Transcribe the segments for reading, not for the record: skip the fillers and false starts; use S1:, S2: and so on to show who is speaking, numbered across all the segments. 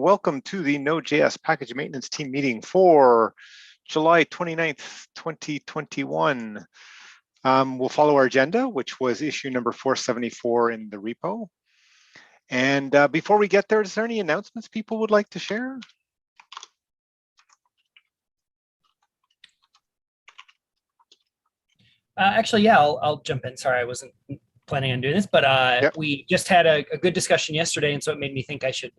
S1: welcome to the Node.js package maintenance team meeting for July 29th, 2021. We'll follow our agenda, which was issue number 474 in the repo. And before we get there, is there any announcements people would like to share?
S2: Actually, yeah, I'll jump in. Sorry, I wasn't planning on doing this, but
S1: Yep.
S2: We just had a good discussion yesterday, and so it made me think I should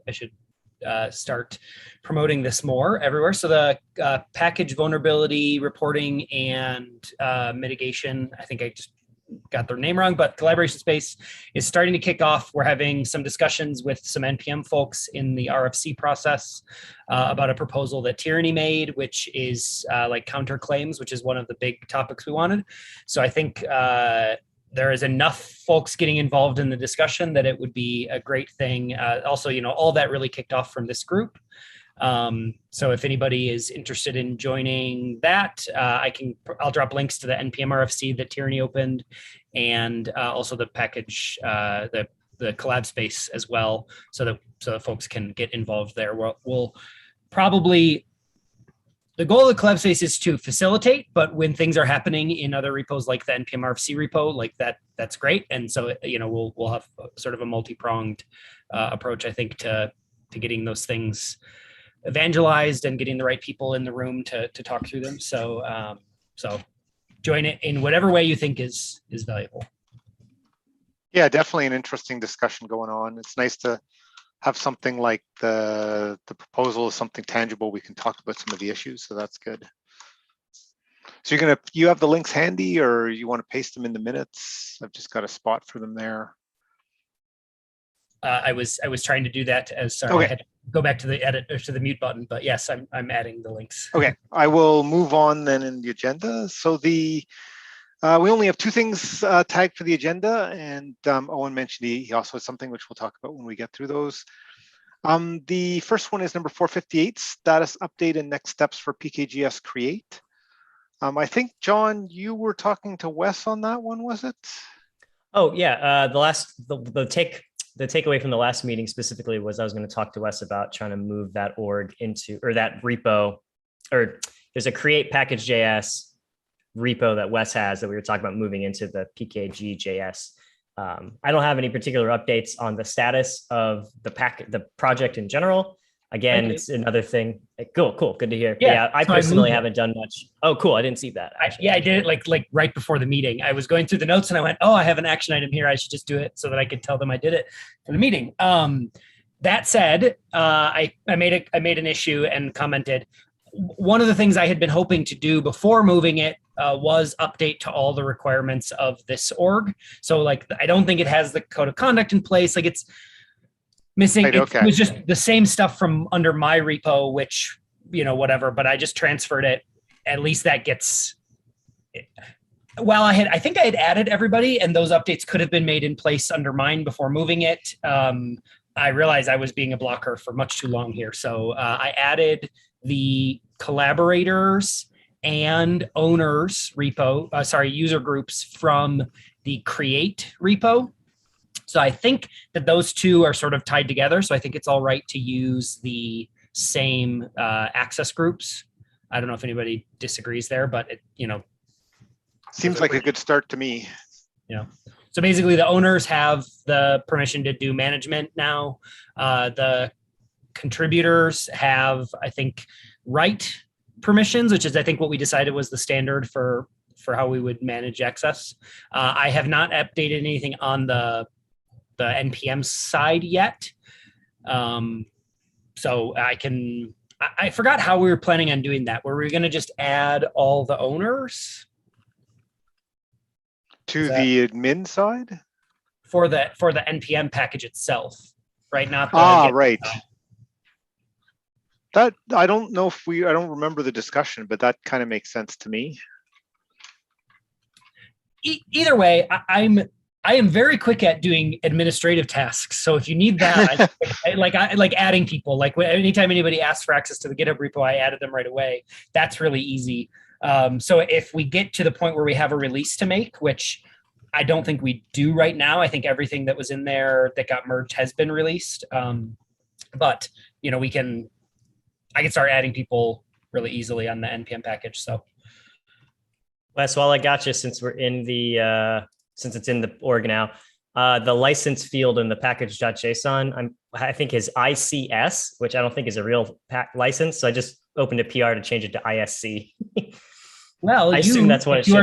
S2: start promoting this more everywhere. So the package vulnerability reporting and mitigation, I think I just got their name wrong, but collaboration space is starting to kick off. We're having some discussions with some NPM folks in the RFC process about a proposal that Tyranny made, which is like counterclaims, which is one of the big topics we wanted. So I think there is enough folks getting involved in the discussion that it would be a great thing. Also, all that really kicked off from this group. So if anybody is interested in joining that, I'll drop links to the NPM RFC that Tyranny opened, and also the package, the collab space as well, so that folks can get involved there. We'll probably, the goal of the collab space is to facilitate, but when things are happening in other repos like the NPM RFC repo, like that's great. And so, we'll have sort of a multi-pronged approach, I think, to getting those things evangelized and getting the right people in the room to talk through them. So join it in whatever way you think is valuable.
S1: Yeah, definitely an interesting discussion going on. It's nice to have something like the proposal is something tangible. We can talk about some of the issues, so that's good. So you have the links handy, or you want to paste them in the minutes? I've just got a spot for them there.
S2: I was trying to do that sorry, okay. I had to go back to the edit or to the mute button, but yes, I'm adding the links.
S1: Okay, I will move on then in the agenda. So we only have two things tagged for the agenda, and Owen mentioned he also has something which we'll talk about when we get through those. The first one is number 458, status update and next steps for PKGS Create. I think, John, you were talking to Wes on that one, was it?
S3: Oh yeah, the takeaway from the last meeting specifically was I was going to talk to Wes about trying to move that org into, or that repo, or there's a create package.js repo that Wes has that we were talking about moving into the PKG.js. I don't have any particular updates on the status of the project in general. Again, it's another thing. Cool. Good to hear. Yeah, I personally haven't done much. Oh, cool. I didn't see that.
S2: I did it like right before the meeting. I was going through the notes and I went, oh, I have an action item here. I should just do it so that I could tell them I did it for the meeting. That said, I made an issue and commented. One of the things I had been hoping to do before moving it was update to all the requirements of this org. So I don't think it has the code of conduct in place. Like it's missing. Right, okay. It was just the same stuff from under my repo, which, whatever, but I just transferred it. At least that gets, well, I think I had added everybody and those updates could have been made in place under mine before moving it. I realized I was being a blocker for much too long here. So I added the collaborators and owners repo, user groups from the create repo. So I think that those two are sort of tied together. So I think it's all right to use the same access groups. I don't know if anybody disagrees there, but
S1: seems like a good start to me.
S2: So basically the owners have the permission to do management now. The contributors have, I think, write permissions, which is I think what we decided was the standard for how we would manage access. I have not updated anything on the NPM side yet. So I forgot how we were planning on doing that. Were we going to just add all the owners
S1: to the admin side
S2: for the NPM package itself, right? Not
S1: right. That I don't know if I don't remember the discussion, but that kind of makes sense to me.
S2: Either way, I am very quick at doing administrative tasks. So if you need that, I like adding people. Like anytime anybody asks for access to the GitHub repo, I added them right away. That's really easy. So if we get to the point where we have a release to make, which I don't think we do right now, I think everything that was in there that got merged has been released. But I can start adding people really easily on the npm package. So
S3: Wes, while I got you, since we're in the since it's in the org now, the license field in the package.json, I think is ICS, which I don't think is a real license. So I just opened a PR to change it to ISC.
S2: Well,
S3: I assume that's what
S2: if you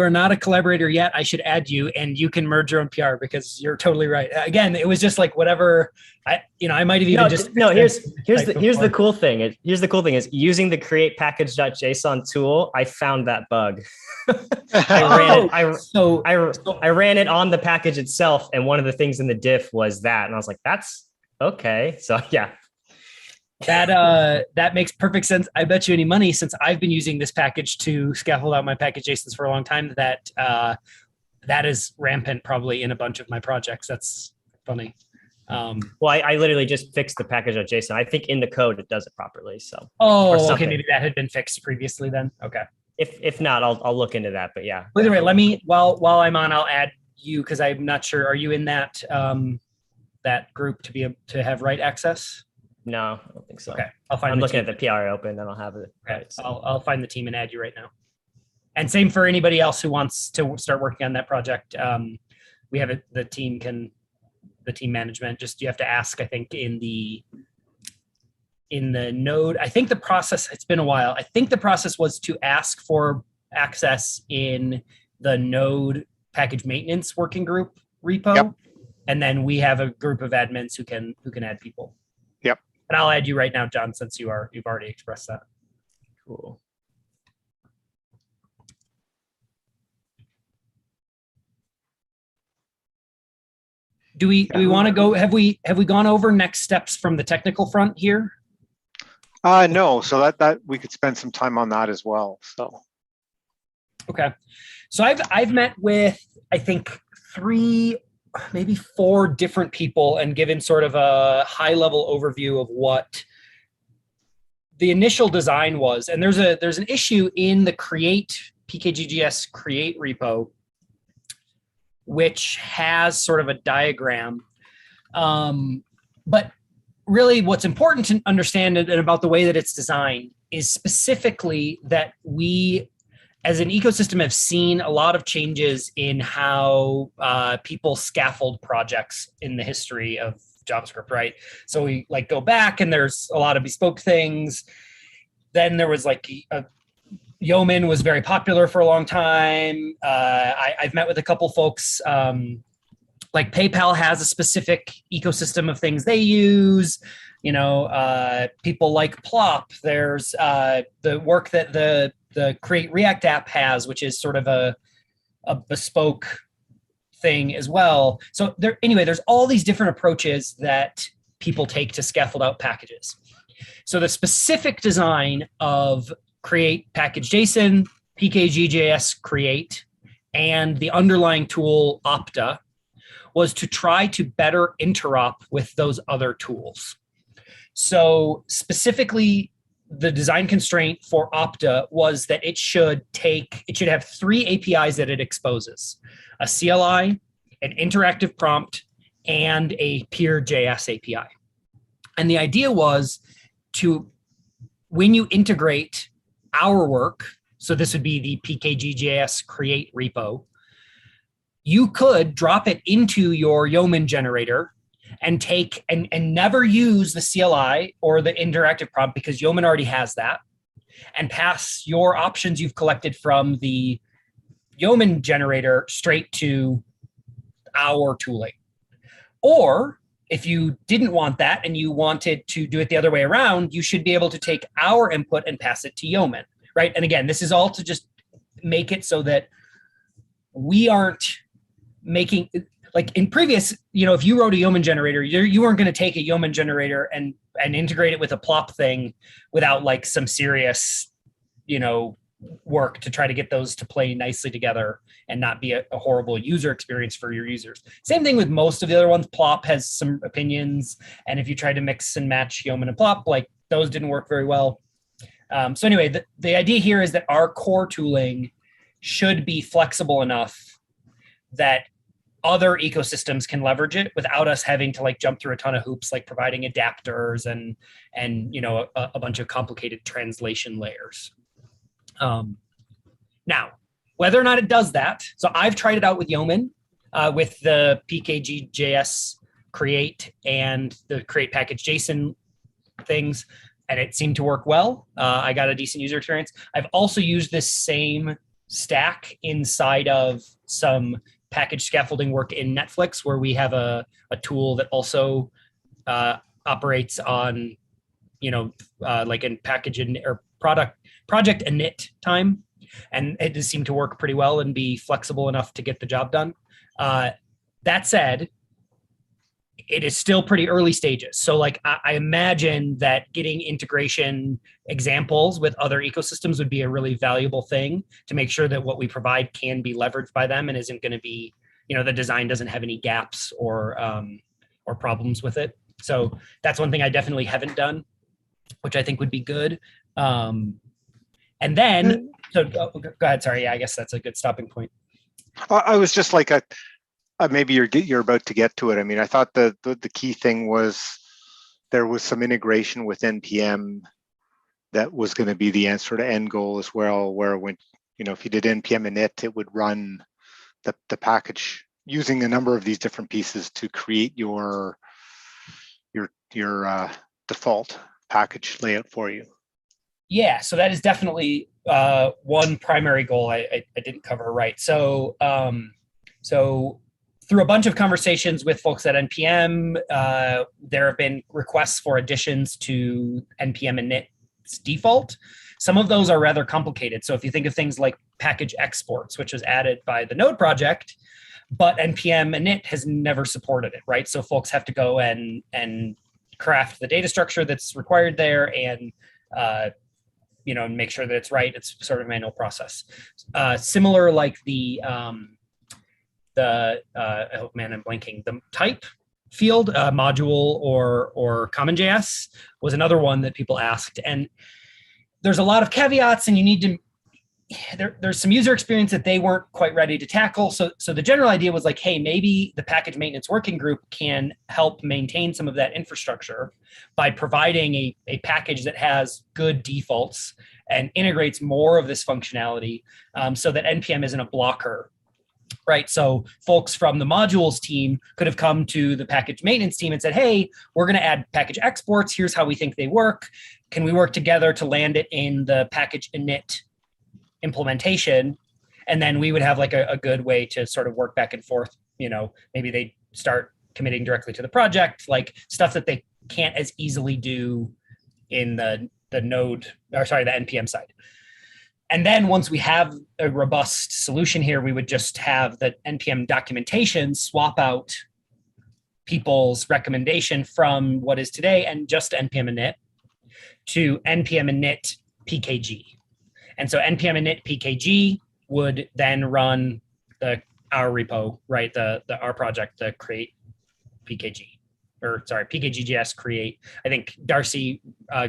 S2: are not a collaborator yet, I should add you, and you can merge your own PR, because you're totally right. Again, it was just like whatever. I might have even
S3: Here's the cool thing. Here's the cool thing is using the create package.json tool. I found that bug. I ran it on the package itself, and one of the things in the diff was that, and I was like, that's okay. So yeah.
S2: That makes perfect sense. I bet you any money, since I've been using this package to scaffold out my package JSONs for a long time, that that is rampant probably in a bunch of my projects. That's funny.
S3: Well, I literally just fixed the package.json. I think in the code it does it properly. So
S2: okay, maybe that had been fixed previously then. Okay.
S3: If not, I'll look into that. But yeah.
S2: Either way, let me while I'm on, I'll add you, because I'm not sure. Are you in that that group to be able to have write access?
S3: No, I don't think so.
S2: Okay, I'm
S3: looking at the PR open, and I'll have it.
S2: Okay,
S3: right, so.
S2: I'll find the team and add you right now. And same for anybody else who wants to start working on that project. We have the team management. Just you have to ask, I think, in the node. I think the process. It's been a while. I think the process was to ask for access in the node package maintenance working group repo,
S1: Yep.
S2: And then we have a group of admins who can add people.
S1: Yep.
S2: And I'll add you right now, John, since you've already expressed that.
S3: Cool.
S2: Do we want to go? Have we gone over next steps from the technical front here?
S1: No. So that we could spend some time on that as well. So.
S2: Okay. So I've met with, I think, 3, maybe 4 different people and given sort of a high level overview of what the initial design was. And there's an issue in the pkggs create repo, which has sort of a diagram. But really what's important to understand about the way that it's designed is specifically that we, as an ecosystem, have seen a lot of changes in how people scaffold projects in the history of JavaScript, right? So we go back and there's a lot of bespoke things. Then there was Yeoman was very popular for a long time. I've met with a couple folks, PayPal has a specific ecosystem of things they use. People like Plop. There's the work that the Create React app has, which is sort of a bespoke thing as well. So there's all these different approaches that people take to scaffold out packages. So the specific design of Create Package JSON, pkg.js Create, and the underlying tool Opta was to try to better interop with those other tools. So specifically, the design constraint for Opta was that it should have 3 APIs that it exposes: a CLI, an interactive prompt, and a peer.js API. And the idea was when you integrate our work, so this would be the pkg.js create repo, you could drop it into your Yeoman generator and take and never use the CLI or the interactive prompt, because Yeoman already has that, and pass your options you've collected from the Yeoman generator straight to our tooling. Or if you didn't want that and you wanted to do it the other way around, you should be able to take our input and pass it to Yeoman, right? And again, this is all to just make it so that we aren't making, in previous, if you wrote a Yeoman generator, you weren't going to take a Yeoman generator and integrate it with a plop thing without some serious, work to try to get those to play nicely together and not be a horrible user experience for your users. Same thing with most of the other ones. Plop has some opinions, and if you try to mix and match Yeoman and Plop, those didn't work very well. So anyway, the idea here is that our core tooling should be flexible enough that other ecosystems can leverage it without us having to like jump through a ton of hoops, like providing adapters and a bunch of complicated translation layers. Now, whether or not it does that, so I've tried it out with Yeoman, with the PKG.js create and the create package JSON things, and it seemed to work well. I got a decent user experience. I've also used this same stack inside of some package scaffolding work in Netflix, where we have a tool that also operates on, like in package or project init time. And it does seem to work pretty well and be flexible enough to get the job done. That said, it is still pretty early stages. So like I imagine that getting integration examples with other ecosystems would be a really valuable thing to make sure that what we provide can be leveraged by them and isn't going to be, the design doesn't have any gaps or problems with it. So that's one thing I definitely haven't done, which I think would be good. And then, so go ahead. Sorry. Yeah, I guess that's a good stopping point.
S1: I was just like maybe you're about to get to it. I mean, I thought the key thing was there was some integration with NPM that was going to be the answer to end goal as well, where when, if you did NPM init, it would run the package using a number of these different pieces to create your default package layout for you.
S2: Yeah, so that is definitely one primary goal I didn't cover, right? So through a bunch of conversations with folks at NPM, there have been requests for additions to NPM init's default. Some of those are rather complicated. So if you think of things like package exports, which was added by the Node project, but NPM init has never supported it, right? So folks have to go and craft the data structure that's required there and make sure that it's right. It's sort of a manual process. Similar like I'm blanking. The type field module or CommonJS was another one that people asked, and there's a lot of caveats, and you need to. There's some user experience that they weren't quite ready to tackle. So the general idea was like, hey, maybe the package maintenance working group can help maintain some of that infrastructure by providing a package that has good defaults and integrates more of this functionality, so that NPM isn't a blocker, right? So folks from the modules team could have come to the package maintenance team and said, hey, we're going to add package exports. Here's how we think they work. Can we work together to land it in the package init implementation? And then we would have like a good way to sort of work back and forth. Maybe they start committing directly to the project, like stuff that they can't as easily do in the NPM side. And then once we have a robust solution here, we would just have the NPM documentation swap out people's recommendation from what is today and just NPM init to NPM init PKG. And so NPM init PKG would then run our repo, right? Our project, the create PKG, PKG.js create. I think Darcy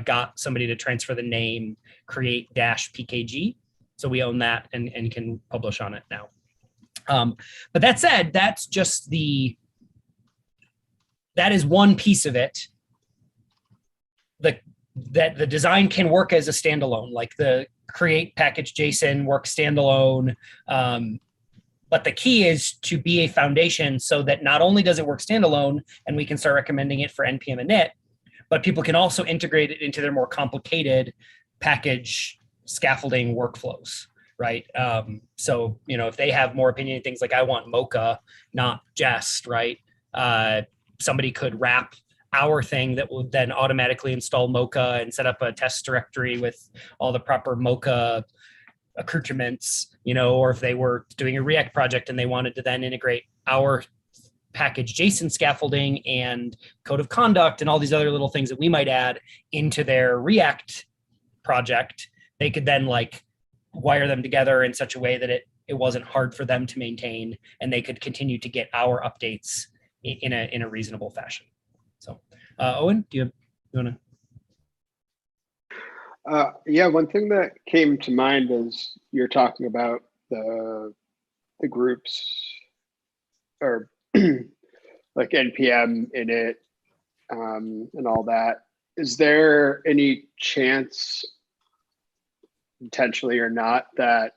S2: got somebody to transfer the name create-PKG. So we own that and can publish on it now. But that said, that's just that is one piece of it. That the design can work as a standalone, like the create package JSON works standalone. But the key is to be a foundation so that not only does it work standalone and we can start recommending it for NPM init, but people can also integrate it into their more complicated package scaffolding workflows, right? So, if they have more opinionated things like I want Mocha, not Jest, right? Somebody could wrap our thing that will then automatically install Mocha and set up a test directory with all the proper Mocha accoutrements, or if they were doing a React project and they wanted to then integrate our package JSON scaffolding and code of conduct and all these other little things that we might add into their React project, they could then like wire them together in such a way that it wasn't hard for them to maintain and they could continue to get our updates in a reasonable fashion. So, Owen, do you want to?
S4: Yeah, one thing that came to mind as you're talking about the groups or like npm init and all that. Is there any chance, intentionally or not, that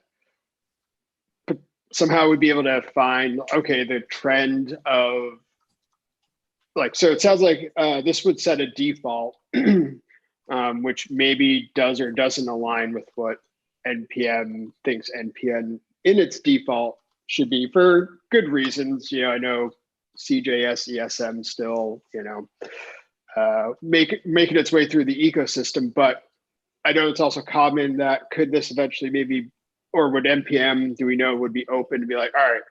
S4: somehow we'd be able to find, okay, the trend of like, so it sounds like this would set a default, which maybe does or doesn't align with what npm thinks npm in its default should be for good reasons. You know, I know CJS ESM still, you know, making its way through the ecosystem, but I know it's also common that could this eventually maybe, or would npm, do we know, would be open to be like, all right,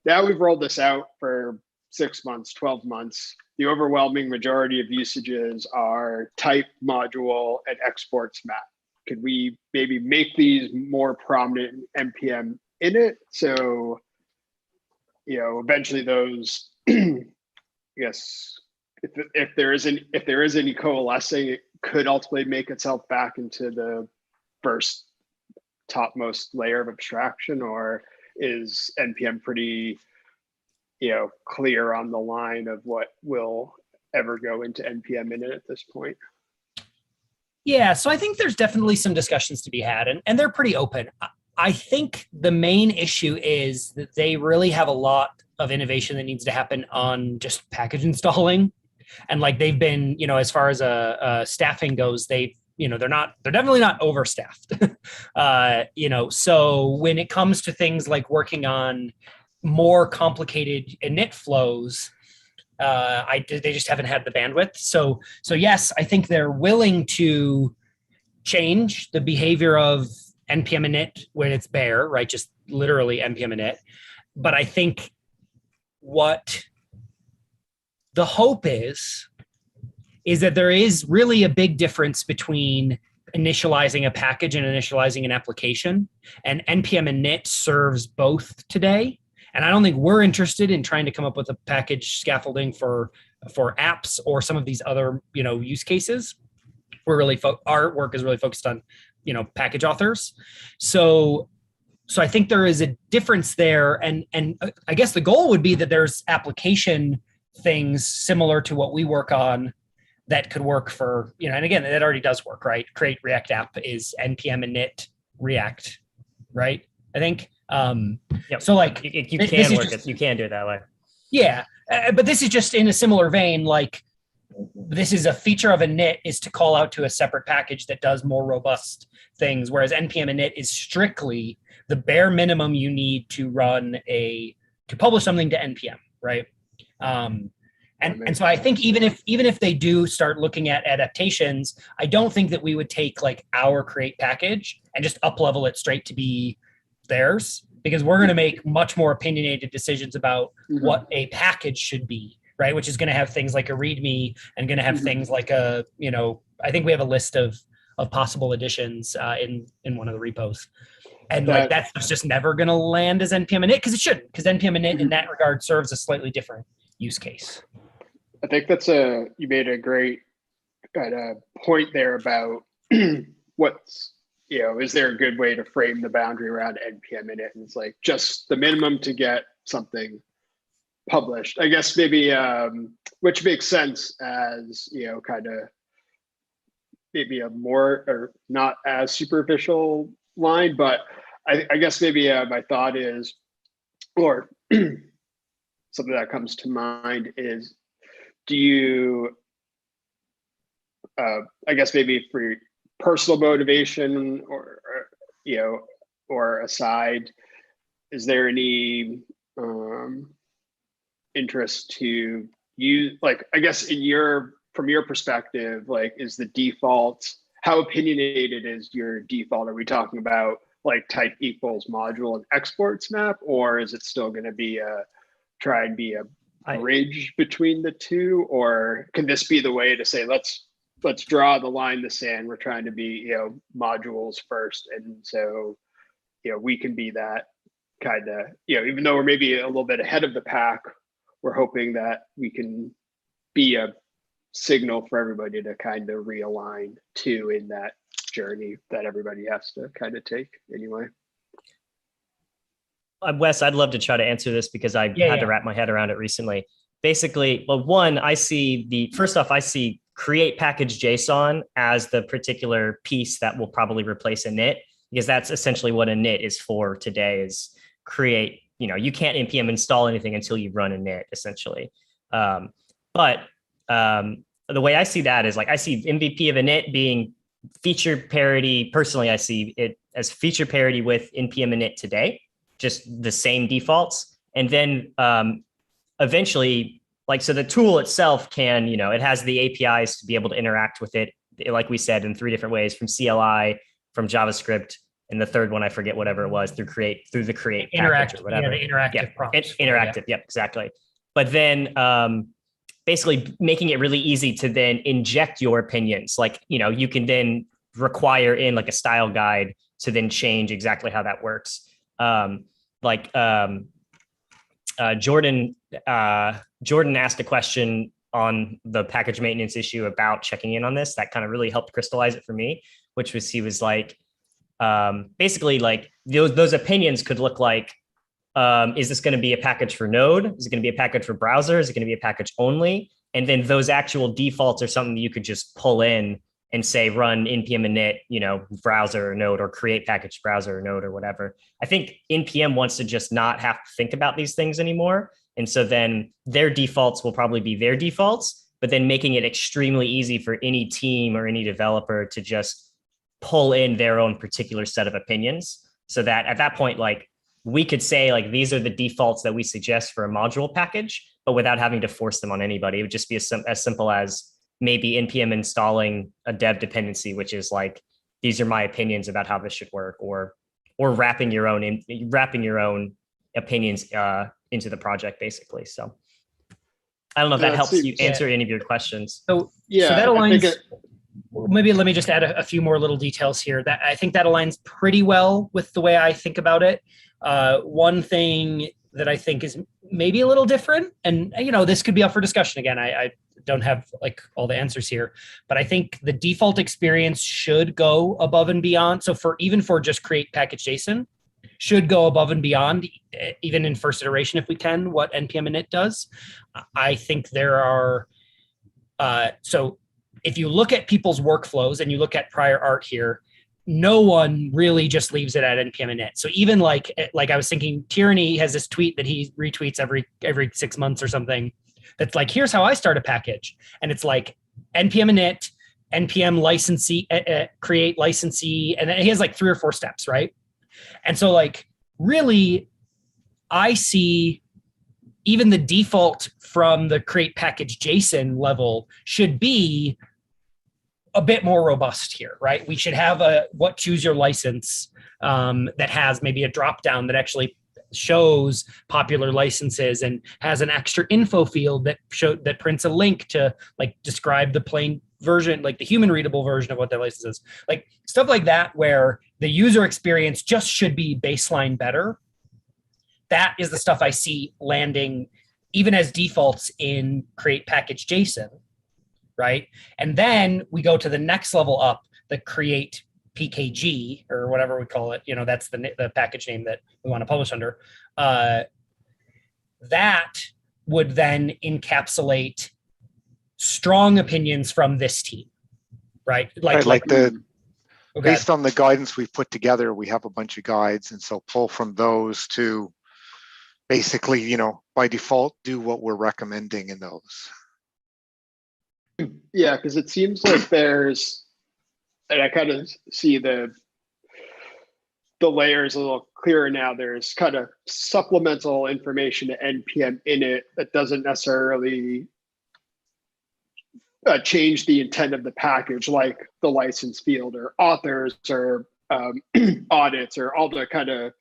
S4: now we've rolled this out for 6 months, 12 months. The overwhelming majority of usages are type, module, and exports map. Could we maybe make these more prominent in npm init? So, you know, eventually those, yes, if there is any coalescing, it could ultimately make itself back into the first topmost layer of abstraction, or is npm pretty, you know, clear on the line of what will ever go into npm init at this point?
S2: Yeah, so I think there's definitely some discussions to be had, and they're pretty open. I think the main issue is that they really have a lot of innovation that needs to happen on just package installing. And like they've been, you know, as far as staffing goes, they've, you know, they're definitely not overstaffed. You know, so when it comes to things like working on more complicated init flows, they just haven't had the bandwidth. So yes, I think they're willing to change the behavior of npm init when it's bare, right? Just literally npm init. But I think what the hope is that there is really a big difference between initializing a package and initializing an application. And npm init serves both today. And I don't think we're interested in trying to come up with a package scaffolding for apps or some of these other, you know, use cases. We're really our work is really focused on, you know, package authors. So I think there is a difference there, and I guess the goal would be that there's application things similar to what we work on that could work for, you know, and again, that already does work, right? Create React app is npm init React, right? I think.
S3: Yep.
S2: So like
S3: you can work it. You can do it that way.
S2: Yeah, but this is just in a similar vein. Like this is a feature of init is to call out to a separate package that does more robust things, whereas npm init is strictly the bare minimum you need to run to publish something to npm, right? And so I think even if they do start looking at adaptations, I don't think that we would take like our create package and just up level it straight to be theirs, because we're going to make much more opinionated decisions about what a package should be, right? Which is going to have things like a README and going to have things like a, you know, I think we have a list of possible additions in one of the repos. And like that's just never going to land as npm init, because it shouldn't, because npm init in that regard serves a slightly different use case.
S4: I think you made a great kind of point there about what's, you know, is there a good way to frame the boundary around npm init? And it's like just the minimum to get something published, I guess, maybe, which makes sense as, you know, kind of maybe a more or not as superficial line, but I guess maybe my thought is, or something that comes to mind is, do you, I guess maybe for personal motivation or you know, or aside, is there any interest to use, like, I guess from your perspective, like, is the default, how opinionated is your default? Are we talking about like type equals module and exports map, or is it still going to be try and be a bridge between the two? Or can this be the way to say, let's draw the line in the sand, we're trying to be, you know, modules first, and so, you know, we can be that kind of, you know, even though we're maybe a little bit ahead of the pack, we're hoping that we can be a signal for everybody to kind of realign to in that journey that everybody has to kind of take anyway.
S3: Wes, I'd love to try to answer this because I had to wrap my head around it recently. Basically, well, one, I see create package JSON as the particular piece that will probably replace a init, because that's essentially what a init is for today, is create, you can't npm install anything until you run a init, essentially. But the way I see that is, like, I see MVP of init being feature parity. Personally, I see it as feature parity with npm init today, just the same defaults. And then eventually, like, so the tool itself can, it has the APIs to be able to interact with it, like we said, in 3 different ways: from CLI, from JavaScript, and the third one, I forget whatever it was, through the create package or whatever.
S2: Yeah, the interactive prompts.
S3: Interactive, yep, exactly. But then basically making it really easy to then inject your opinions. Like, you can then require in like a style guide to then change exactly how that works. Jordan asked a question on the package maintenance issue about checking in on this. That kind of really helped crystallize it for me, which was, he was like, basically, like, those opinions could look like, is this going to be a package for Node? Is it going to be a package for browser? Is it going to be a package only? And then those actual defaults are something that you could just pull in and say, run npm init, browser or Node, or create package browser or Node, or whatever. I think npm wants to just not have to think about these things anymore. And so then their defaults will probably be their defaults, but then making it extremely easy for any team or any developer to just pull in their own particular set of opinions. So that at that point, like, we could say, like, these are the defaults that we suggest for a module package, but without having to force them on anybody. It would just be as simple as maybe npm installing a dev dependency, which is like, these are my opinions about how this should work, or wrapping your own opinions into the project, basically. So I don't know if that helps you answer any of your questions.
S2: So that aligns. Maybe let me just add a few more little details here. That I think that aligns pretty well with the way I think about it. One thing that I think is maybe a little different, and this could be up for discussion again. I don't have like all the answers here, but I think the default experience should go above and beyond. So even for just create package JSON, should go above and beyond, even in first iteration, if we can, what npm init does. I think there are so if you look at people's workflows and you look at prior art here, no one really just leaves it at npm init. So even like I was thinking, Tyranny has this tweet that he retweets every 6 months or something. That's like, here's how I start a package, and it's like npm init, npm licensee, create licensee, and then he has like 3 or 4 steps, right? And so, like, really, I see even the default from the create package JSON level should be a bit more robust here, right? We should have a choose your license that has maybe a drop down that actually shows popular licenses and has an extra info field that prints a link to like describe the plain version, like the human readable version of what that license is, like stuff like that, where the user experience just should be baseline better. That is the stuff I see landing even as defaults in create package JSON, right? And then we go to the next level up, the create PKG or whatever we call it. That's the package name that we want to publish under. That would then encapsulate strong opinions from this team, right?
S1: Based on the guidance we've put together, we have a bunch of guides, and so pull from those to basically, by default, do what we're recommending in those.
S4: Yeah, because it seems like there's, and I kind of see the layers a little clearer now. There's kind of supplemental information to npm init that doesn't necessarily change the intent of the package, like the license field or authors or audits or all the kind of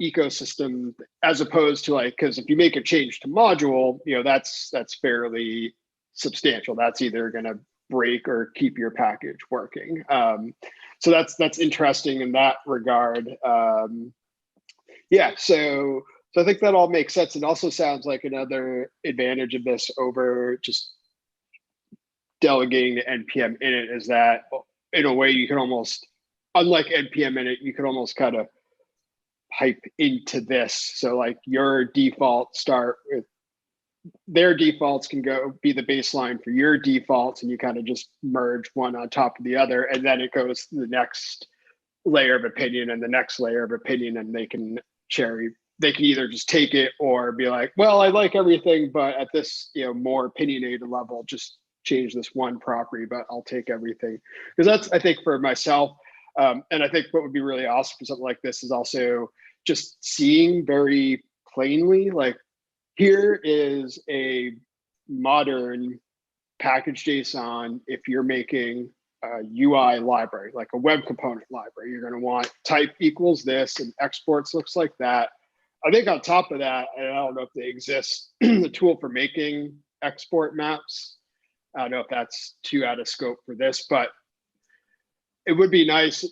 S4: ecosystem, as opposed to like, because if you make a change to module, that's fairly substantial. That's either going to break or keep your package working. So that's interesting in that regard. Yeah, so I think that all makes sense. It also sounds like another advantage of this over just delegating to npm init is that in a way you can almost, unlike npm init, you can almost kind of pipe into this. So like your default start with their defaults can be the baseline for your defaults, and you kind of just merge one on top of the other, and then it goes to the next layer of opinion and the next layer of opinion, and they can either just take it or be like, well, I like everything, but at this more opinionated level, just change this one property, but I'll take everything. Because that's, I think, for myself, and I think what would be really awesome for something like this is also just seeing very plainly, like, here is a modern package JSON. If you're making a UI library, like a web component library, you're going to want type equals this and exports looks like that. I think on top of that, and I don't know if they exist, the tool for making export maps. I don't know if that's too out of scope for this, but it would be nice,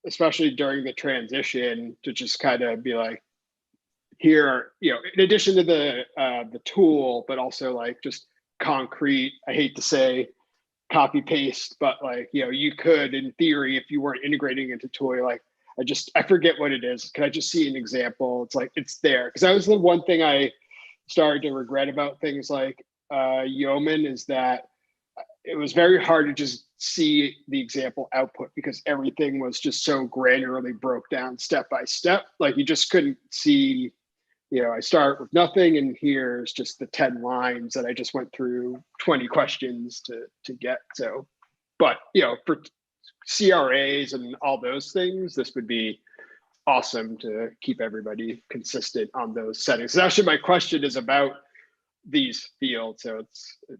S4: especially during the transition, to just kind of be like, here, in addition to the tool, but also like just concrete, I hate to say copy paste, but like, you could, in theory, if you weren't integrating into tool, like, I forget what it is. Can I just see an example? It's like, it's there. Because that was the one thing I started to regret about things like Yeoman, is that it was very hard to just see the example output because everything was just so granularly broke down step by step. Like, you just couldn't see, I start with nothing, and here's just the 10 lines that I just went through 20 questions to get. So, but, for CRAs and all those things, this would be awesome to keep everybody consistent on those settings. So actually, my question is about these fields. So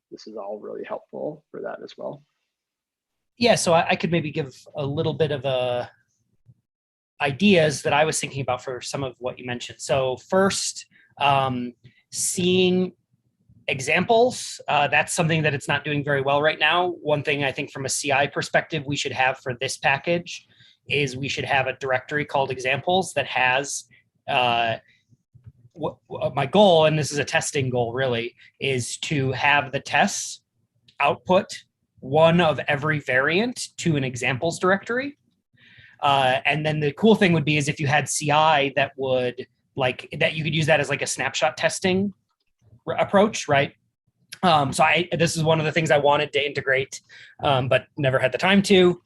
S4: this is all really helpful for that as well.
S2: Yeah, so I could maybe give a little bit of ideas that I was thinking about for some of what you mentioned. So first, seeing examples, that's something that it's not doing very well right now. One thing I think from a CI perspective we should have for this package is we should have a directory called examples that has my goal, and this is a testing goal really, is to have the tests output one of every variant to an examples directory. And then the cool thing would be is if you had CI that would that you could use that as like a snapshot testing approach, right? So this is one of the things I wanted to integrate, but never had the time to.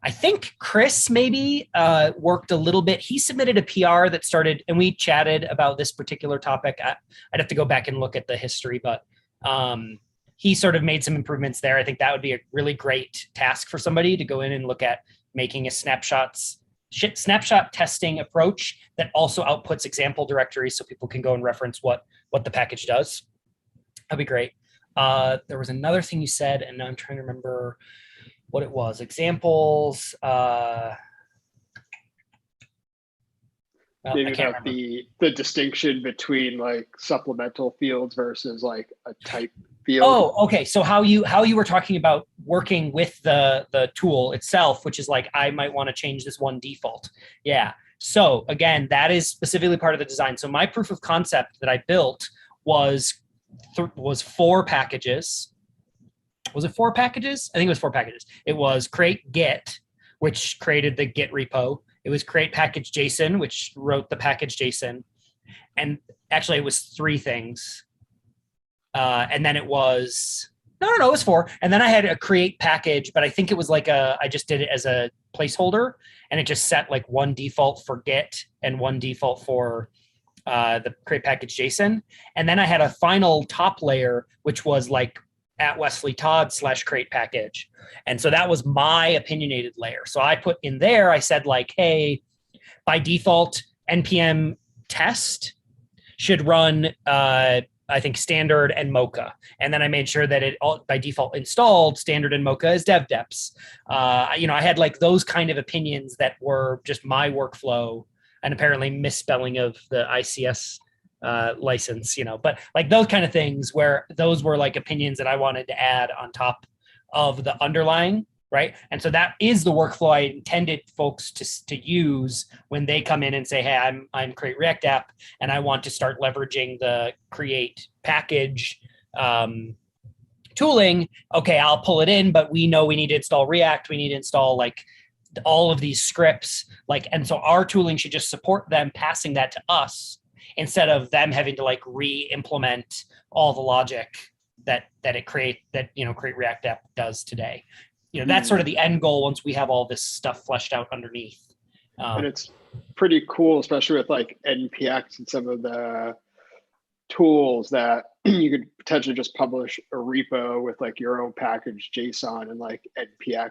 S2: I think Chris maybe worked a little bit. He submitted a PR that started, and we chatted about this particular topic. I'd have to go back and look at the history, but he sort of made some improvements there. I think that would be a really great task for somebody to go in and look at making a snapshot testing approach that also outputs example directories so people can go and reference what the package does. That'd be great. There was another thing you said, and now I'm trying to remember what it was. Examples.
S4: Maybe about the distinction between like supplemental fields versus like a type field.
S2: Oh, okay. So how you were talking about working with the tool itself, which is like, I might want to change this one default. Yeah. So again, that is specifically part of the design. So my proof of concept that I built was 4 packages. Was it 4 packages? I think it was 4 packages. It was create Git, which created the Git repo. It was create package JSON, which wrote the package JSON. And actually it was 3 things. And then it was, no, it was 4. And then I had a create package, but I think it was like I just did it as a placeholder, and it just set like 1 default for Git and 1 default for the create package JSON. And then I had a final top layer, which was like at Wesley Todd / create package. And so that was my opinionated layer. So I put in there, I said like, hey, by default, NPM test should run, I think, standard and Mocha. And then I made sure that it by default installed standard and Mocha as dev deps. I had like those kind of opinions that were just my workflow, and apparently misspelling of the ICS license, but like those kind of things where those were like opinions that I wanted to add on top of the underlying, right? And so that is the workflow I intended folks to use when they come in and say, hey, I'm Create React App, and I want to start leveraging the create package tooling. Okay, I'll pull it in, but we know we need to install React. We need to install like all of these scripts, like, and so our tooling should just support them passing that to us instead of them having to like re-implement all the logic that Create React App does today. That's sort of the end goal once we have all this stuff fleshed out underneath.
S4: And it's pretty cool, especially with like NPX and some of the tools that you could potentially just publish a repo with like your own package JSON and like NPX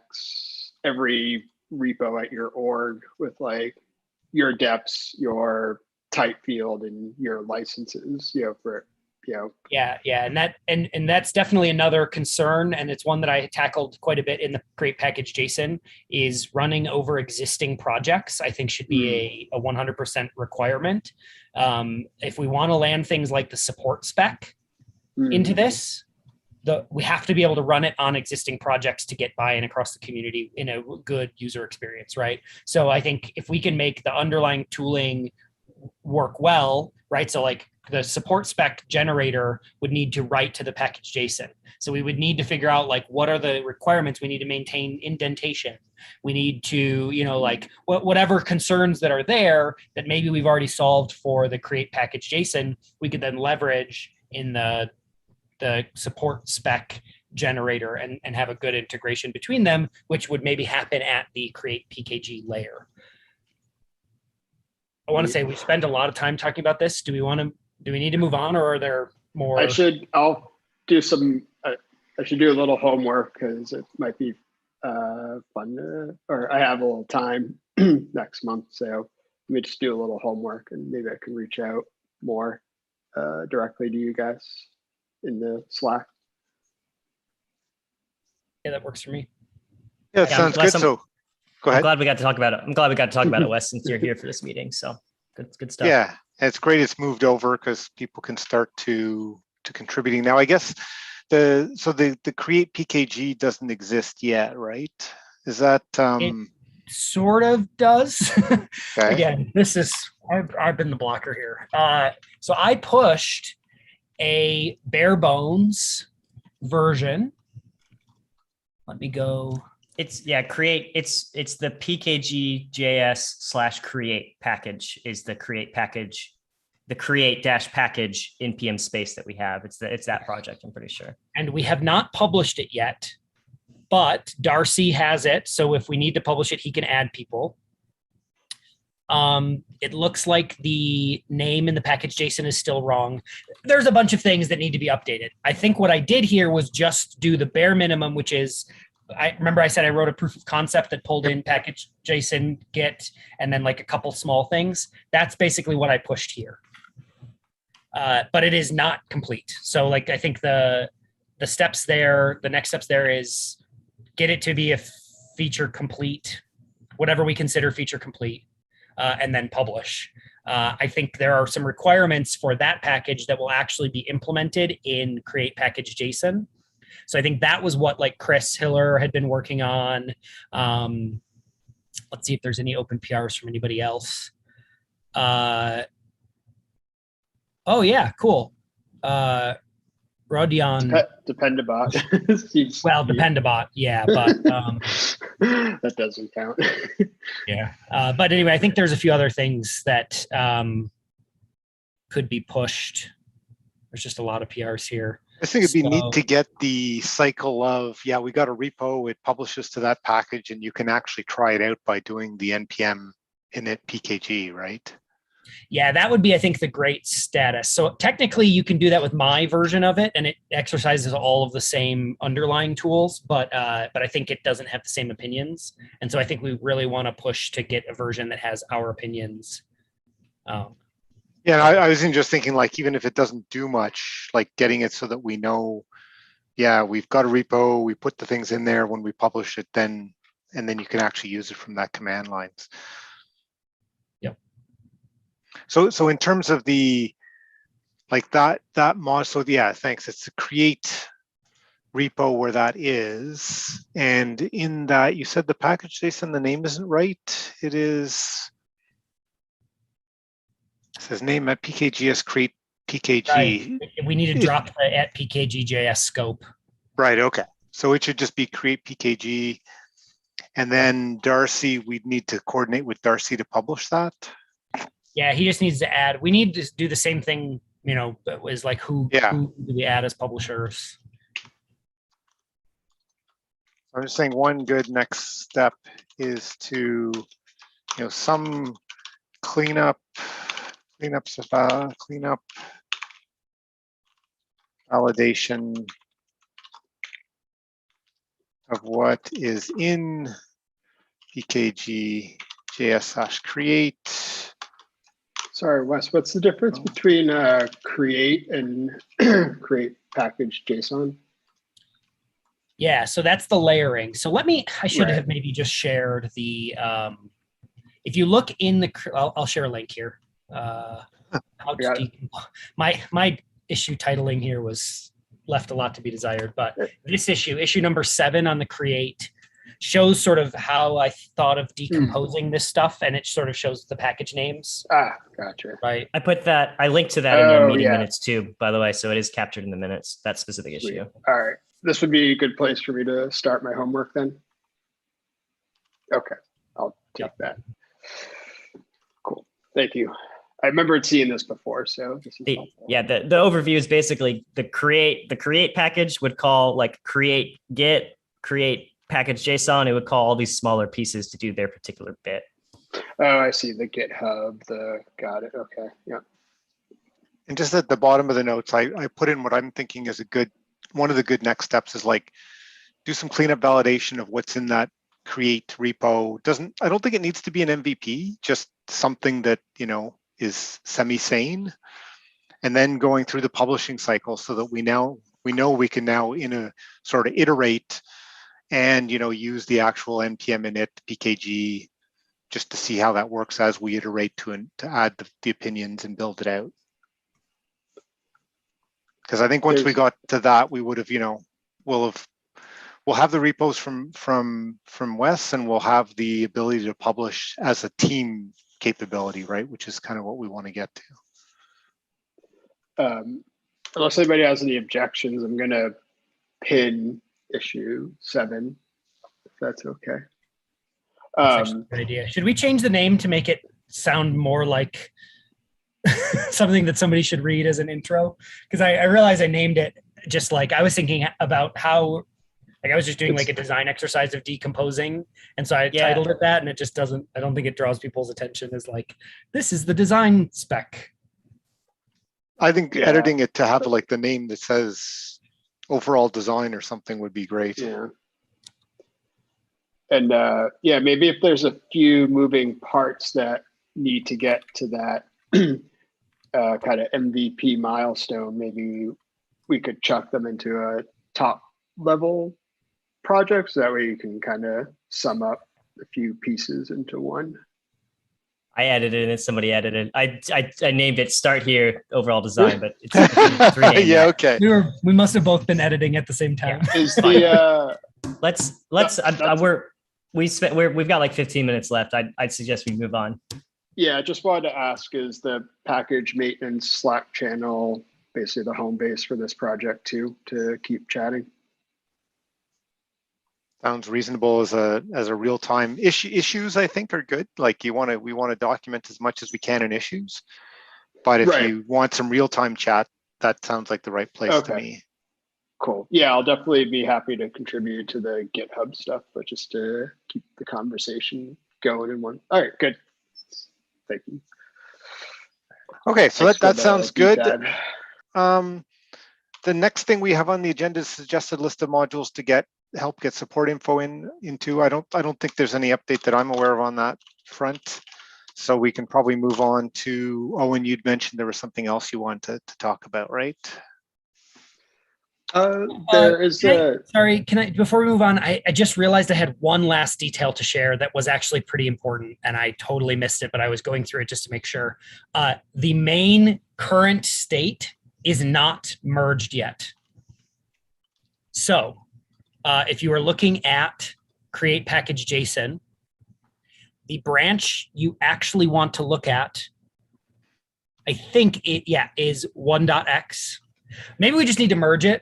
S4: every repo at your org with like your deps, your type field, and your licenses, for
S2: Yeah, and that's definitely another concern, and it's one that I tackled quite a bit in the Create Package JSON, is running over existing projects. I think should be a 100% requirement. If we want to land things like the support spec into this, we have to be able to run it on existing projects to get buy-in across the community in a good user experience, right? So I think if we can make the underlying tooling work well, right? So like the support spec generator would need to write to the package JSON. So we would need to figure out like what are the requirements. We need to maintain indentation. We need to, like whatever concerns that are there that maybe we've already solved for the create package JSON, we could then leverage in the support spec generator and have a good integration between them, which would maybe happen at the create PKG layer. I want to say we spent a lot of time talking about this. Do we need to move on, or are there more?
S4: I should do a little homework because it might be fun or I have a little time next month. So let me just do a little homework and maybe I can reach out more directly to you guys in the Slack.
S2: Yeah, that works for me.
S1: Yeah, sounds good. So go ahead.
S3: I'm glad we got to talk about it. I'm glad we got to talk about it, Wes, since you're here for this meeting. So good stuff.
S1: Yeah, it's great. It's moved over because people can start to contributing now. I guess the create PKG doesn't exist yet, right? Is that
S2: It sort of does.
S1: okay.
S2: Again, I've been the blocker here. So I pushed a bare bones version. Let me go.
S3: It's the PKG JS / create package is the create package, the create - package npm space that we have. It's that project, I'm pretty sure.
S2: And we have not published it yet, but Darcy has it. So if we need to publish it, he can add people. It looks like the name in the package JSON is still wrong. There's a bunch of things that need to be updated. I think what I did here was just do the bare minimum, which is, I remember I said I wrote a proof of concept that pulled in package JSON, Git, and then like a couple small things. That's basically what I pushed here. But it is not complete. So like, I think the steps there, the next steps there is get it to be a feature complete, whatever we consider feature complete. And then publish. I think there are some requirements for that package that will actually be implemented in create package JSON. So I think that was what like Chris Hiller had been working on. Let's see if there's any open PRs from anybody else. Oh yeah, cool. Rodion.
S4: Dependabot.
S2: Well, Dependabot, yeah, but
S4: that doesn't count.
S2: Yeah, but anyway, I think there's a few other things that could be pushed. There's just a lot of PRs here.
S1: I think it'd be neat to get the cycle of, we got a repo, it publishes to that package, and you can actually try it out by doing the npm init PKG, right?
S2: Yeah, that would be, I think, the great status. So technically you can do that with my version of it, and it exercises all of the same underlying tools, but I think it doesn't have the same opinions. And so I think we really want to push to get a version that has our opinions.
S1: Yeah, I was just thinking, like, even if it doesn't do much, like getting it so that we know, we've got a repo, we put the things in there when we publish it, and then you can actually use it from that command lines. So in terms of the, like that mod, so thanks. It's the create repo where that is. And in that, you said the package JSON, the name isn't right. It says name at PKGS create PKG.
S2: Right. We need to drop the at PKG JS scope.
S1: Right, okay. So it should just be create PKG. And then Darcy, we'd need to coordinate with Darcy to publish that.
S2: Yeah, he just needs to add. We need to do the same thing, you know, is like who do we add as publishers?
S1: I'm just saying one good next step is to, some cleanup validation of what is in pkg js/create.
S4: Sorry, Wes, what's the difference between create and create package JSON?
S2: Yeah, so that's the layering. So I should have maybe just shared the, if you look in the, I'll share a link here. My issue titling here was left a lot to be desired, but this issue number 7 on the create, shows sort of how I thought of decomposing this stuff, and it sort of shows the package names.
S4: Gotcha.
S2: Right.
S3: I linked to that in the meeting minutes too, by the way, so it is captured in the minutes, that specific issue.
S4: All right. This would be a good place for me to start my homework then. Okay, I'll take that. Cool, thank you. I remembered seeing this before, so this is helpful.
S3: Yeah, the overview is basically the create package would call like create Git, create package JSON. It would call all these smaller pieces to do their particular bit.
S4: Oh, I see the GitHub, got it, okay, yeah.
S1: And just at the bottom of the notes, I put in what I'm thinking is one of the good next steps is like do some cleanup validation of what's in that create repo. I don't think it needs to be an MVP, just something that, is semi-sane, and then going through the publishing cycle so that we know we can now in a sort of iterate and, use the actual npm init pkg just to see how that works as we iterate to add the opinions and build it out. Because I think once we got to that, we would have, we'll have the repos from Wes, and we'll have the ability to publish as a team capability, right? Which is kind of what we want to get to.
S4: Unless anybody has any objections, I'm going to pin issue 7, if that's okay.
S2: That's actually a good idea. Should we change the name to make it sound more like something that somebody should read as an intro? Because I realized I named it just like I was thinking about how, like I was just doing like a design exercise of decomposing, and so I titled it that, and it just doesn't. I don't think it draws people's attention as like this is the design spec.
S1: I think editing it to have like the name that says overall design or something would be great.
S4: Yeah. And maybe if there's a few moving parts that need to get to that kind of MVP milestone, maybe we could chuck them into a top level project, so that way you can kind of sum up a few pieces into one.
S3: I edited it, somebody edited. I named it "Start Here" overall design, but it's renamed.
S1: Yeah, okay.
S2: We must have both been editing at the same time.
S3: Yeah.
S4: Is the
S3: we've got like 15 minutes left. I'd suggest we move on.
S4: Yeah, I just wanted to ask: is the package maintenance Slack channel basically the home base for this project too, to keep chatting?
S1: Sounds reasonable as a real time issues. I think are good. Like we want to document as much as we can in issues, but if you want some real time chat, that sounds like the right place to me.
S4: Cool. Yeah, I'll definitely be happy to contribute to the GitHub stuff, but just to keep the conversation going in one. All right, good. Thank you.
S1: Okay, so that sounds good. The next thing we have on the agenda is suggested list of modules to help get support info into. I don't think there's any update that I'm aware of on that front. So we can probably move on to Owen. You'd mentioned there was something else you wanted to talk about, right?
S4: There is
S2: sorry, before we move on, I just realized I had one last detail to share that was actually pretty important, and I totally missed it, but I was going through it just to make sure. The main current state is not merged yet. So if you are looking at create package JSON, the branch you actually want to look at, I think is 1.x. Maybe we just need to merge it.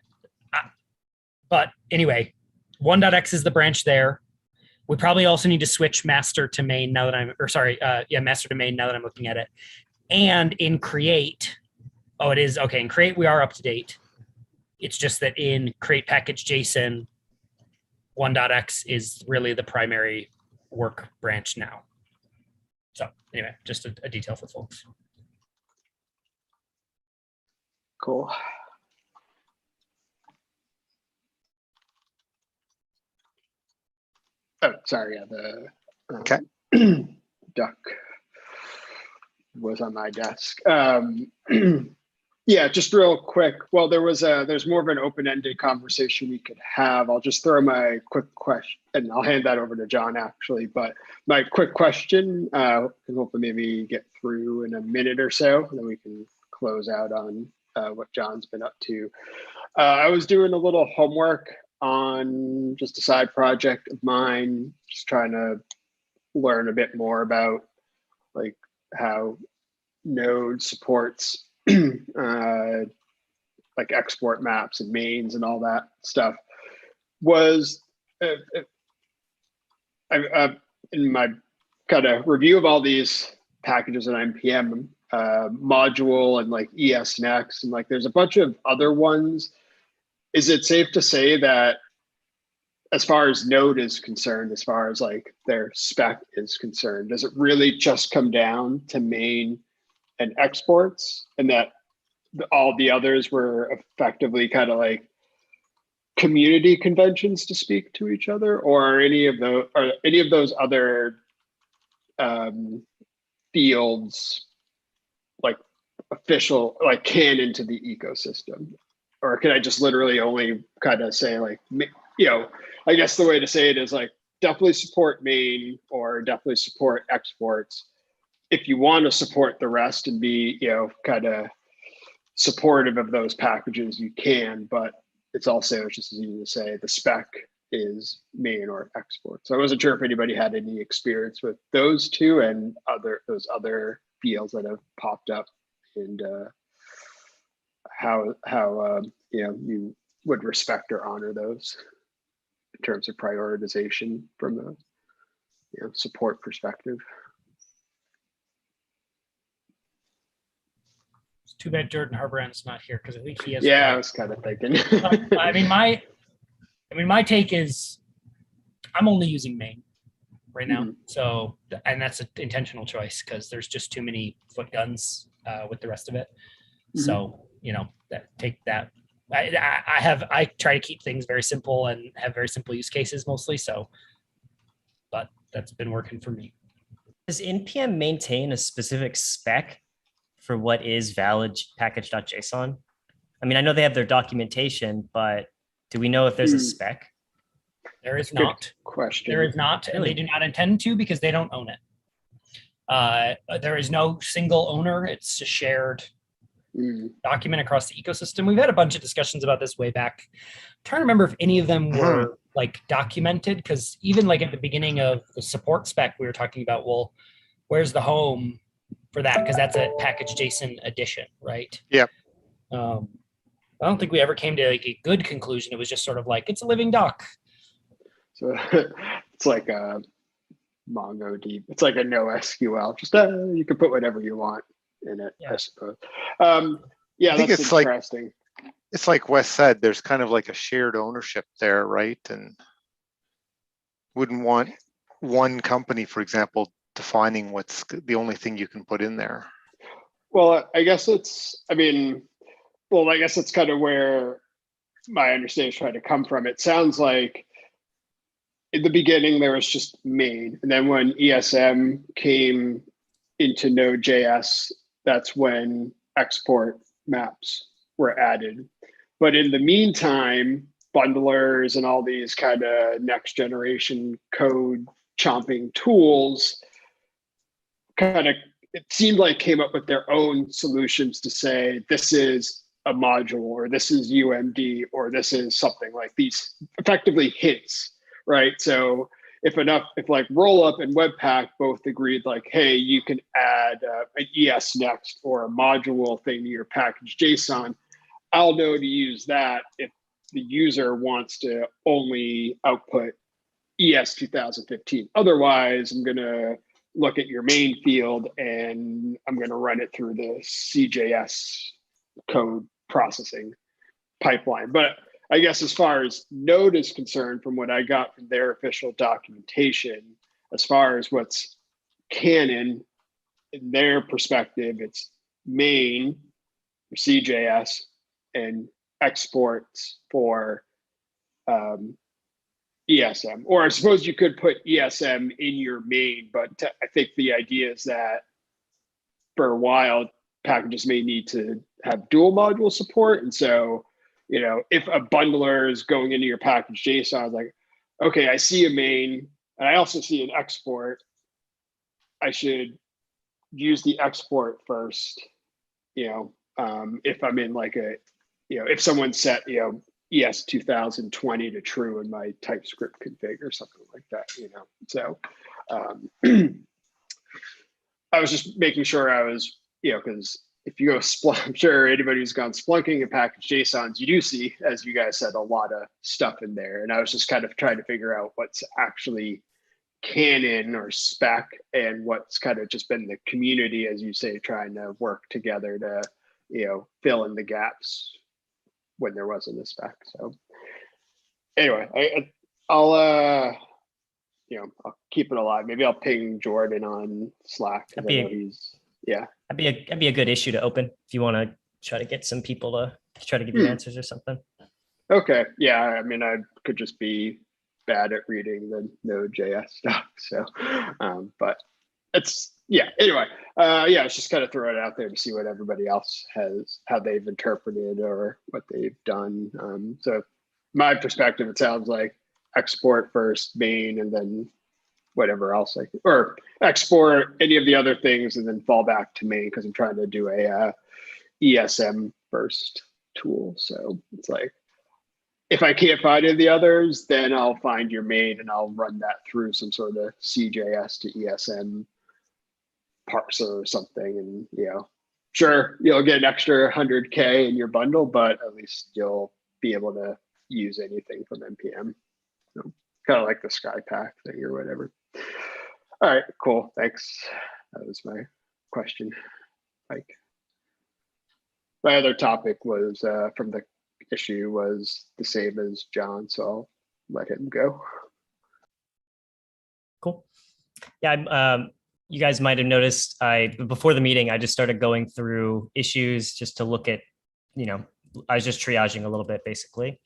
S2: But anyway, 1.x is the branch there. We probably also need to switch master to main now that master to main now that I'm looking at it. And in create, it is okay. In create, we are up to date. It's just that in create package JSON, 1.x is really the primary work branch now. So anyway, just a detail for folks.
S4: Cool. Oh, sorry. Yeah, the
S1: Okay.
S4: duck was on my desk. Yeah, just real quick. Well, there's more of an open-ended conversation we could have. I'll just throw my quick question, and I'll hand that over to John actually. But my quick question, can hopefully maybe get through in a minute or so, and then we can close out on what John's been up to. I was doing a little homework on just a side project of mine, just trying to learn a bit more about like how Node supports like export maps and mains and all that stuff. Was in my kind of review of all these packages in npm, module and like ESNext, and like there's a bunch of other ones. Is it safe to say that as far as Node is concerned, as far as like their spec is concerned, does it really just come down to main and exports, and that all the others were effectively kind of like community conventions to speak to each other, or are any of those other fields like official, like canon to the ecosystem? Or can I just literally only kind of say like, I guess the way to say it is like definitely support main or definitely support exports. If you want to support the rest and be, kind of supportive of those packages, you can, but it's also just as easy to say the spec is main or export. So I wasn't sure if anybody had any experience with those two and those other fields that have popped up, and how you would respect or honor those in terms of prioritization from a support perspective.
S2: It's too bad Jordan Harbrand's not here because I think he has.
S4: Yeah, I was kind of thinking.
S2: my take is I'm only using main right now.
S4: Mm-hmm.
S2: So, and that's an intentional choice because there's just too many foot guns with the rest of it. Mm-hmm. So, take that. I try to keep things very simple and have very simple use cases mostly. So, but that's been working for me.
S3: Does npm maintain a specific spec for what is valid package.json? I mean, I know they have their documentation, but do we know if there's a spec?
S2: There is not.
S4: Good question.
S2: There is not, and they do not intend to because they don't own it. There is no single owner. It's a shared document across the ecosystem. We've had a bunch of discussions about this way back. I'm trying to remember if any of them were like documented, because even like at the beginning of the support spec, we were talking about, well, where's the home for that? Because that's a package JSON edition, right?
S1: Yeah.
S2: I don't think we ever came to like a good conclusion. It was just sort of like, it's a living doc.
S4: So it's like a MongoDB. It's like a NoSQL. Just you can put whatever you want in it, I suppose. Yeah, I think that's interesting.
S1: It's like Wes said, there's kind of like a shared ownership there, right? And wouldn't want one company, for example, defining what's the only thing you can put in there.
S4: Well, I guess it's kind of where my understanding is trying to come from. It sounds like in the beginning there was just main, and then when ESM came into node.js, that's when export maps were added. But in the meantime, bundlers and all these kind of next generation code chomping tools it seemed like came up with their own solutions to say, this is a module, or this is UMD, or this is something like these, effectively hints, right? So if like Rollup and Webpack both agreed like, hey, you can add an ESNext or a module thing to your package JSON, I'll know to use that if the user wants to only output ES 2015. Otherwise, I'm going to look at your main field and I'm going to run it through the CJS code processing pipeline. But I guess as far as Node is concerned, from what I got from their official documentation, as far as what's canon in their perspective, it's main for CJS and exports for ESM. Or I suppose you could put ESM in your main, but I think the idea is that for a while, packages may need to have dual module support. And so, if a bundler is going into your package JSON, it's like, okay, I see a main and I also see an export. I should use the export first, if I'm in like if someone set, ES 2020 to true in my TypeScript config or something like that, So I was just making sure I was, because if you go Splunk, I'm sure anybody who's gone Splunking and package JSONs, you do see, as you guys said, a lot of stuff in there. And I was just kind of trying to figure out what's actually canon or spec and what's kind of just been the community, as you say, trying to work together to, fill in the gaps when there wasn't a spec. So anyway, I'll I'll keep it alive. Maybe I'll ping Jordan on Slack.
S3: That'd be a good issue to open if you want to try to get some people to try to give you answers or something.
S4: Okay. Yeah. I mean, I could just be bad at reading the node.js stuff. So, but it's, anyway, it's just kind of throw it out there to see what everybody else has, how they've interpreted or what they've done. So my perspective, it sounds like export first, main, and then whatever else, or export any of the other things and then fall back to main, because I'm trying to do a ESM first tool. So it's like, if I can't find any of the others, then I'll find your main and I'll run that through some sort of CJS to ESM parser or something. And, sure, you'll get an extra 100K in your bundle, but at least you'll be able to use anything from NPM. So, kind of like the Skypack thing or whatever. All right, cool. Thanks. That was my question. Mike. My other topic was from the issue was the same as John, so I'll let him go.
S3: Cool. Yeah, you guys might have noticed before the meeting, I just started going through issues just to look at, I was just triaging a little bit basically.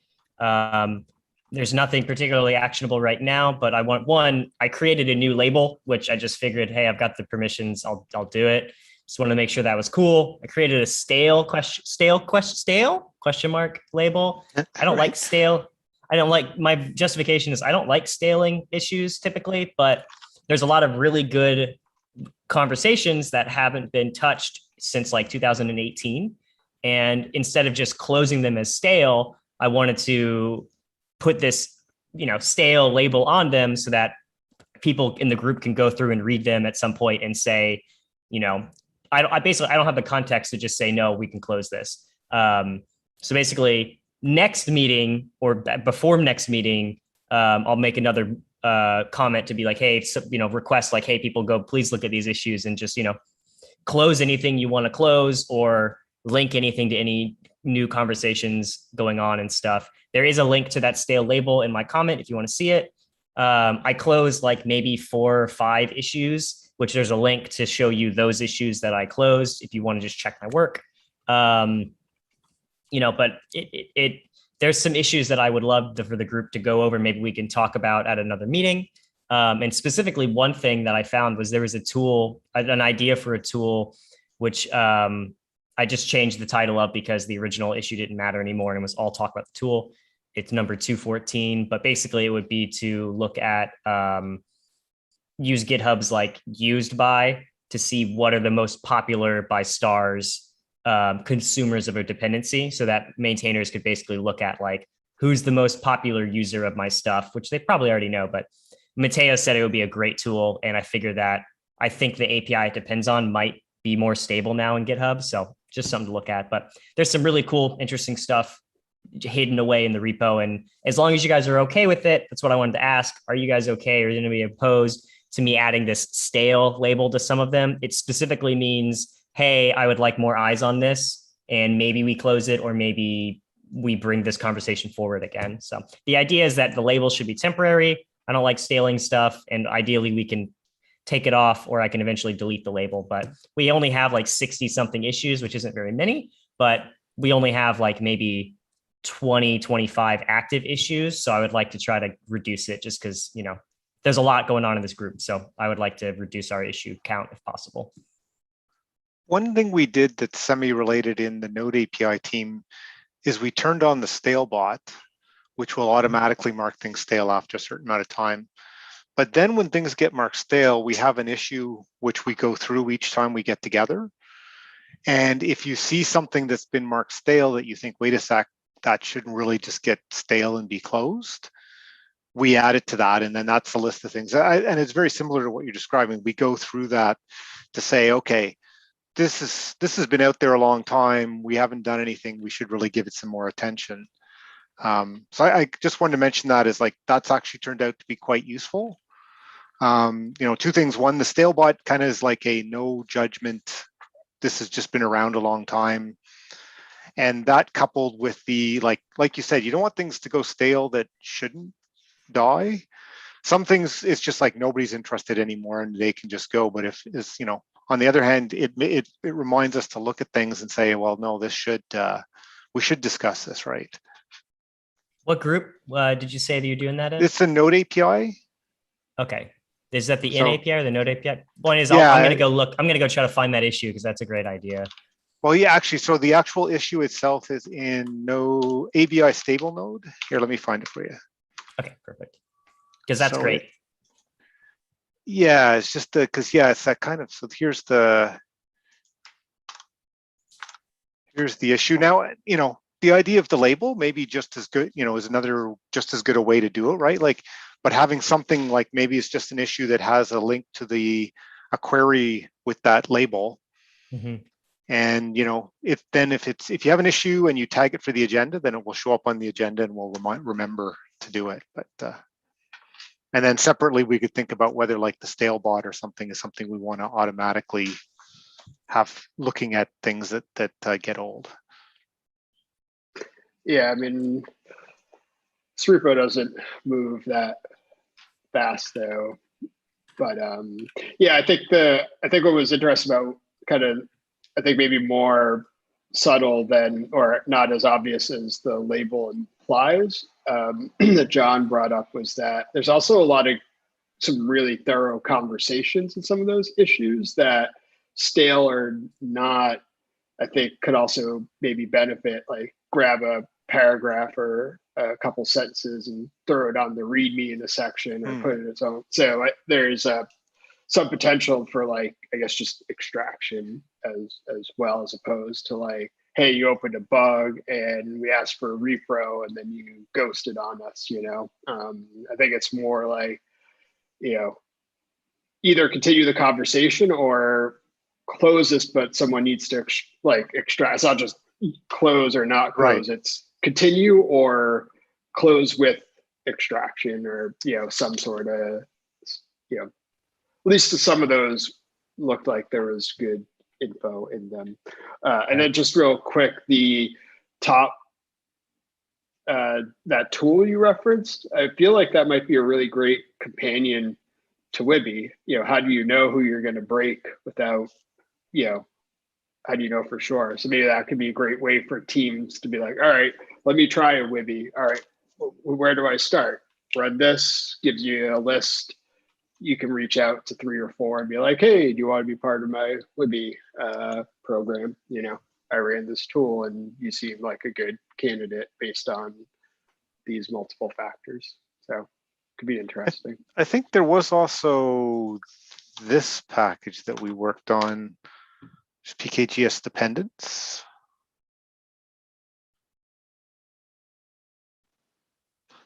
S3: There's nothing particularly actionable right now, but I created a new label, which I just figured, hey, I've got the permissions, I'll do it. Just wanted to make sure that was cool. I created a stale question mark label. I don't like stale. I don't like, my justification is I don't like staling issues typically, but there's a lot of really good conversations that haven't been touched since like 2018. And instead of just closing them as stale, I wanted to put this, stale label on them so that people in the group can go through and read them at some point and say, I don't have the context to just say, no, we can close this. So basically next meeting or before next meeting, I'll make another comment to be like, hey, request like, hey, people go, please look at these issues and just, close anything you want to close or link anything to any new conversations going on and stuff. There is a link to that stale label in my comment if you want to see it. I closed like maybe 4 or 5 issues, which there's a link to show you those issues that I closed if you want to just check my work. But there's some issues that I would love for the group to go over. Maybe we can talk about at another meeting. And specifically one thing that I found was there was a tool, an idea for a tool, which I just changed the title up because the original issue didn't matter anymore and it was all talk about the tool. It's number 214, but basically it would be to look at, use GitHub's like used by to see what are the most popular by stars consumers of a dependency, so that maintainers could basically look at like who's the most popular user of my stuff, which they probably already know, but Mateo said it would be a great tool. And I figured that I think the API it depends on might be more stable now in GitHub. So just something to look at, but there's some really cool, interesting stuff hidden away in the repo. And as long as you guys are okay with it, that's what I wanted to ask. Are you guys okay? Or are you going to be opposed to me adding this stale label to some of them? It specifically means, hey, I would like more eyes on this, and maybe we close it, or maybe we bring this conversation forward again. So the idea is that the label should be temporary. I don't like staling stuff, and ideally we can take it off, or I can eventually delete the label. But we only have like 60 something issues, which isn't very many, but we only have like maybe 20, 25 active issues. So I would like to try to reduce it, just because, you know, there's a lot going on in this group. So I would like to reduce our issue count if possible.
S1: One thing we did that's semi-related in the Node API team is we turned on the stale bot, which will automatically mark things stale after a certain amount of time. But then when things get marked stale, we have an issue which we go through each time we get together. And if you see something that's been marked stale that you think, wait a sec, that shouldn't really just get stale and be closed, we add it to that. And then that's the list of things. And it's very similar to what you're describing. We go through that to say, okay, this has been out there a long time. We haven't done anything. We should really give it some more attention. So I just wanted to mention that as like, that's actually turned out to be quite useful. You know, two things. One, the stale bot kind of is like a no judgment. This has just been around a long time. And that coupled with the, like you said, you don't want things to go stale that shouldn't die. Some things, it's just like nobody's interested anymore and they can just go. But if it's, you know, on the other hand, it reminds us to look at things and say, well, no, this should, we should discuss this, right?
S3: What group did you say that you're doing that in?
S1: It's a Node API.
S3: Okay. Is that the
S1: So,
S3: in API or the Node API? One is,
S1: yeah,
S3: I'm going to go look. I'm going to go try to find that issue, because that's a great idea.
S1: Well, yeah, actually, so the actual issue itself is in no ABI stable node. Here, let me find it for you.
S3: Okay, perfect. Because that's
S1: So
S3: great.
S1: Yeah, it's just because yeah, it's that kind of. So here's the issue now. You know, the idea of the label maybe just as good. You know, is another just as good a way to do it, right? Like, but having something like maybe it's just an issue that has a link to a query with that label.
S3: Mm-hmm.
S1: And you know, if you have an issue and you tag it for the agenda, then it will show up on the agenda and we'll remember to do it. But and then separately, we could think about whether like the stale bot or something is something we want to automatically have looking at things that get old.
S4: Yeah, I mean, this repo doesn't move that fast though. But yeah, I think what was interesting about kind of, I think maybe more subtle than, or not as obvious as the label implies, that John brought up, was that there's also some really thorough conversations in some of those issues that, stale or not, I think could also maybe benefit, like grab a paragraph or a couple sentences and throw it on the README in a section or put it in its own. So there's some potential for, like, I guess just extraction as well, as opposed to like, hey, you opened a bug and we asked for a repro and then you ghosted on us, you know? I think it's more like, you know, either continue the conversation or close this, but someone needs to like extract. It's not just close or not close. Right. It's continue or close with extraction, or, you know, some sort of, you know, at least some of those looked like there was good info in them. And then just real quick, the top, that tool you referenced, I feel like that might be a really great companion to Wibby. You know, how do you know who you're going to break without, you know, how do you know for sure? So maybe that could be a great way for teams to be like, all right, let me try a Wibby. All right, where do I start? Run this, gives you a list. You can reach out to 3 or 4 and be like, hey, do you want to be part of my Wibby program? You know, I ran this tool and you seem like a good candidate based on these multiple factors. So could be interesting.
S1: I think there was also this package that we worked on, PKGS dependence.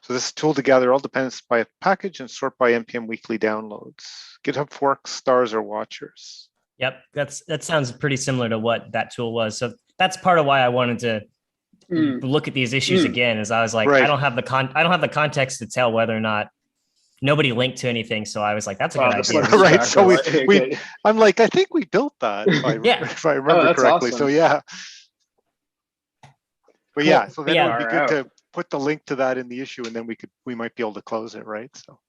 S1: So this tool to gather all dependents by a package and sort by NPM weekly downloads. GitHub forks, stars, or watchers.
S3: Yep, that sounds pretty similar to what that tool was. So that's part of why I wanted to look at these issues again. As I was like,
S1: Right.
S3: I don't have the context to tell whether or not nobody linked to anything. So I was like, that's a good idea.
S1: Right. So I'm like, I think we built that if I remember
S4: that's
S1: correctly.
S4: awesome.
S1: So yeah. But
S3: Cool.
S1: yeah, so then
S3: Yeah.
S1: it would be good to put the link to that in the issue, and then we might be able to close it, right? So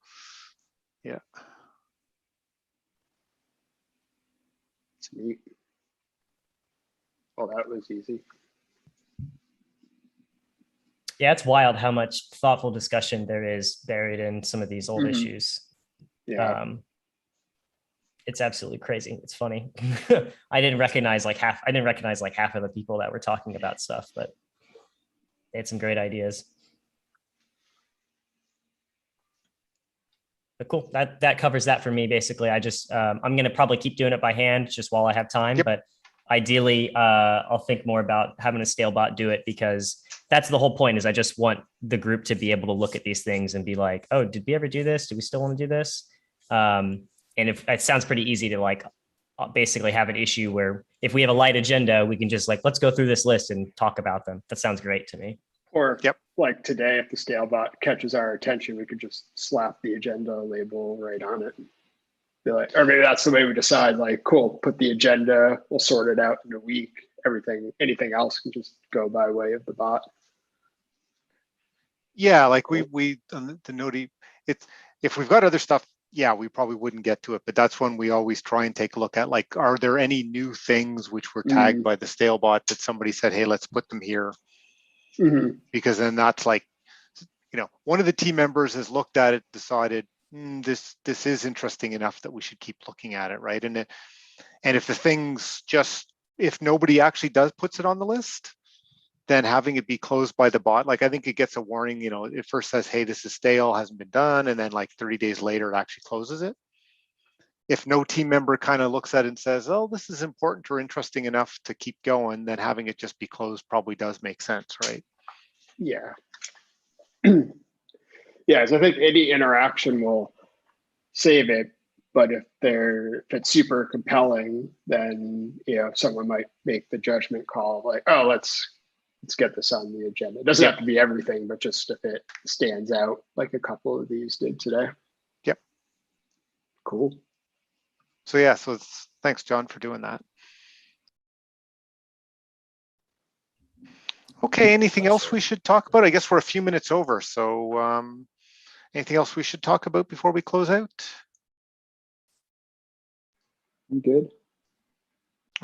S1: yeah.
S4: Sweet. Well, that was easy.
S3: Yeah, it's wild how much thoughtful discussion there is buried in some of these old issues.
S4: Yeah.
S3: It's absolutely crazy. It's funny. I didn't recognize like half of the people that were talking about stuff, but they had some great ideas. But cool. That covers that for me. Basically, I just I'm gonna probably keep doing it by hand just while I have time.
S1: Yep.
S3: But ideally, I'll think more about having a stale bot do it, because that's the whole point. Is I just want the group to be able to look at these things and be like, oh, did we ever do this? Do we still want to do this? And if it sounds pretty easy to like basically have an issue where if we have a light agenda, we can just like, let's go through this list and talk about them. That sounds great to me.
S4: Or like today, if the stale bot catches our attention, we could just slap the agenda label right on it. Be like, or maybe that's the way we decide, like, cool, put the agenda, we'll sort it out in a week. Anything else can just go by way of the bot.
S1: Yeah, like we on the Node, it's if we've got other stuff, yeah, we probably wouldn't get to it, but that's when we always try and take a look at, like, are there any new things which were tagged by the stale bot that somebody said, hey, let's put them here? Because then that's like, one of the team members has looked at it, decided this is interesting enough that we should keep looking at it, right? And if the things if nobody actually puts it on the list, then having it be closed by the bot, like I think it gets a warning, it first says, hey, this is stale, hasn't been done, and then like 30 days later it actually closes it. If no team member kind of looks at it and says, oh, this is important or interesting enough to keep going, then having it just be closed probably does make sense, right?
S4: Yeah. Yeah, so I think any interaction will save it, but if it's super compelling, then someone might make the judgment call, like, oh, let's get this on the agenda. It doesn't have to be everything, but just if it stands out, like a couple of these did today.
S1: Yep.
S4: Cool.
S1: So yeah, thanks, John, for doing that. Okay, anything else we should talk about? I guess we're a few minutes over, so anything else we should talk about before we close out?
S4: You good?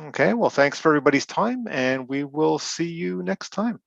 S1: Okay, well, thanks for everybody's time, and we will see you next time.